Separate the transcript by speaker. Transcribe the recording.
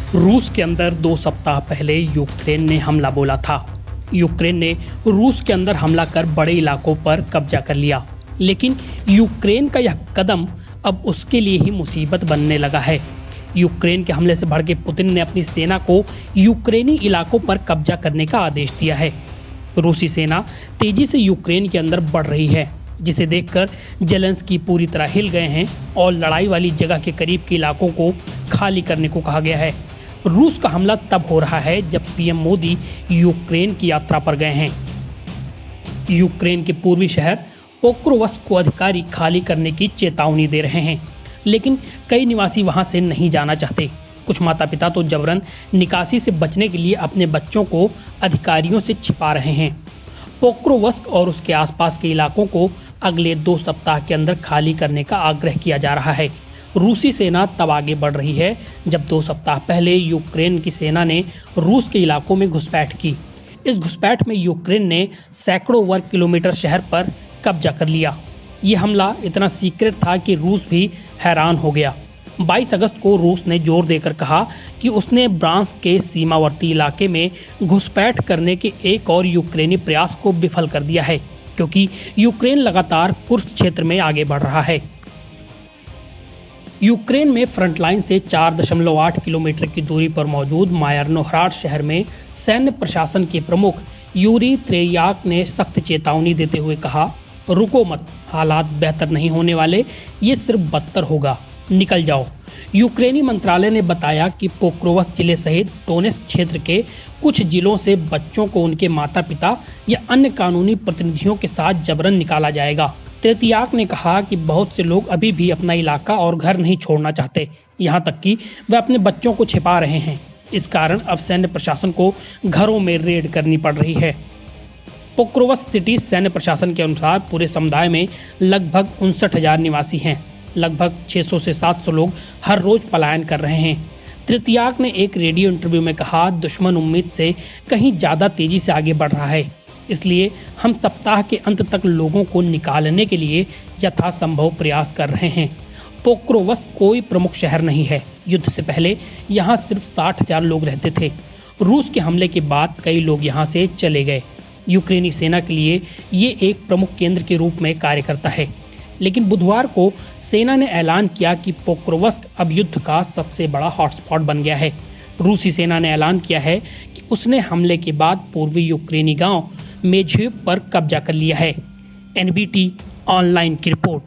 Speaker 1: रूस के अंदर 2 सप्ताह पहले यूक्रेन ने हमला बोला था। यूक्रेन ने रूस के अंदर हमला कर बड़े इलाकों पर कब्जा कर लिया, लेकिन यूक्रेन का यह कदम अब उसके लिए ही मुसीबत बनने लगा है। यूक्रेन के हमले से भड़के पुतिन ने अपनी सेना को यूक्रेनी इलाकों पर कब्जा करने का आदेश दिया है। रूसी सेना तेजी से यूक्रेन के अंदर बढ़ रही है, जिसे देखकर जेलेंस्की पूरी तरह हिल गए हैं और लड़ाई वाली जगह के करीब के इलाकों को खाली करने को कहा गया है। रूस का हमला तब हो रहा है जब पीएम मोदी यूक्रेन की यात्रा पर गए हैं। यूक्रेन के पूर्वी शहर पोक्रोवस्क को अधिकारी खाली करने की चेतावनी दे रहे हैं, लेकिन कई निवासी वहां से नहीं जाना चाहते। कुछ माता पिता तो जबरन निकासी से बचने के लिए अपने बच्चों को अधिकारियों से छिपा रहे हैं। पोक्रोवस्क और उसके आसपास के इलाकों को अगले 2 सप्ताह के अंदर खाली करने का आग्रह किया जा रहा है। रूसी सेना तब आगे बढ़ रही है जब 2 सप्ताह पहले यूक्रेन की सेना ने रूस के इलाकों में घुसपैठ की। इस घुसपैठ में यूक्रेन ने सैकड़ों वर्ग किलोमीटर शहर पर कब्जा कर लिया। ये हमला इतना सीक्रेट था कि रूस भी हैरान हो गया। 22 अगस्त को रूस ने जोर देकर कहा कि उसने ब्रांस्क के सीमावर्ती इलाके में घुसपैठ करने के एक और यूक्रेनी प्रयास को विफल कर दिया है, क्योंकि यूक्रेन लगातार कुर्स्क क्षेत्र में आगे बढ़ रहा है। यूक्रेन में फ्रंटलाइन से 4.8 किलोमीटर की दूरी पर मौजूद मायर्नोहराड शहर में सैन्य प्रशासन के प्रमुख यूरी त्रेयाक ने सख्त चेतावनी देते हुए कहा, रुको मत, हालात बेहतर नहीं होने वाले, ये सिर्फ बदतर होगा, निकल जाओ। यूक्रेनी मंत्रालय ने बताया कि पोक्रोवस्क जिले सहित डोनेत्स्क क्षेत्र के कुछ जिलों से बच्चों को उनके माता पिता या अन्य कानूनी प्रतिनिधियों के साथ जबरन निकाला जाएगा। त्रेतियाक ने कहा कि बहुत से लोग अभी भी अपना इलाका और घर नहीं छोड़ना चाहते, यहाँ तक कि वे अपने बच्चों को छिपा रहे हैं। इस कारण अब सैन्य प्रशासन को घरों में रेड करनी पड़ रही है। पोक्रोवस्क सिटी सैन्य प्रशासन के अनुसार पूरे समुदाय में लगभग 59,000 निवासी हैं। लगभग 600 से 700 लोग हर रोज पलायन कर रहे हैं। त्रेतियाक ने एक रेडियो इंटरव्यू में कहा, दुश्मन उम्मीद से कहीं ज़्यादा तेजी से आगे बढ़ रहा है, इसलिए हम सप्ताह के अंत तक लोगों को निकालने के लिए यथासंभव प्रयास कर रहे हैं। पोक्रोवस्क कोई प्रमुख शहर नहीं है। युद्ध से पहले यहाँ सिर्फ 60,000 लोग रहते थे। रूस के हमले के बाद कई लोग यहाँ से चले गए। यूक्रेनी सेना के लिए ये एक प्रमुख केंद्र के रूप में कार्य करता है, लेकिन बुधवार को सेना ने ऐलान किया कि पोक्रोवस्क अब युद्ध का सबसे बड़ा हॉटस्पॉट बन गया है। रूसी सेना ने ऐलान किया है कि उसने हमले के बाद पूर्वी यूक्रेनी गांव मेझेव पर कब्जा कर लिया है। NBT ऑनलाइन की रिपोर्ट।